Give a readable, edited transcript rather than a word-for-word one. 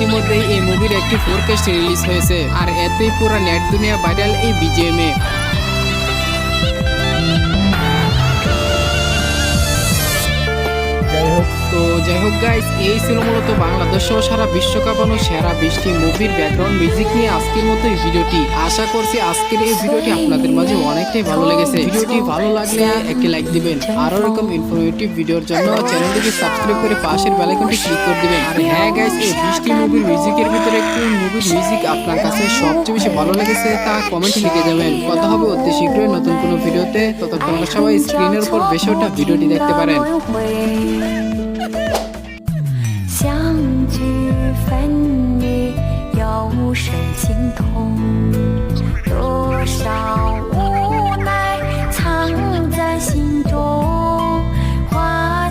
ইতিমধ্যেই এই মুভির একটি ফোরকাস্ট রিলিজ হয়েছে, আর এতেই পুরো নেট দুনিয়া ভাইরাল এই বিজিএম এ। যাই হোক গাইস, এই ছিল মূলত বাংলাদেশ সহ সারা বিশ্ব কাঁপানো সেরা 20টি মুভির ব্যাকগ্রাউন্ড মিউজিক নিয়ে আজকের মতো এই ভিডিওটি। আশা করছি আজকের এই ভিডিওটি আপনাদের মাঝে অনেকটাই ভালো লেগেছে। ভিডিওটি ভালো লাগলে একটি লাইক দিবেন, আরো এরকম ইনফরমেটিভ ভিডিওর জন্য চ্যানেলটিকে সাবস্ক্রাইব করে পাশের বেল আইকনটি ক্লিক করে দিবেন। আর হ্যাঁ গাইস, এই 20টি মুভির মিউজিকের ভিতরে কোন মুভির মিউজিক আপনার কাছে সবচেয়ে বেশি ভালো লেগেছে তা কমেন্টে লিখে যাবেন। কথা হবে অতি শীঘ্রই নতুন কোনো ভিডিওতে। ততক্ষণ সবাই স্ক্রিনের উপর বেশি ওঠা ভিডিওটি দেখতে পারেন।相聚分离，有无声惊痛，多少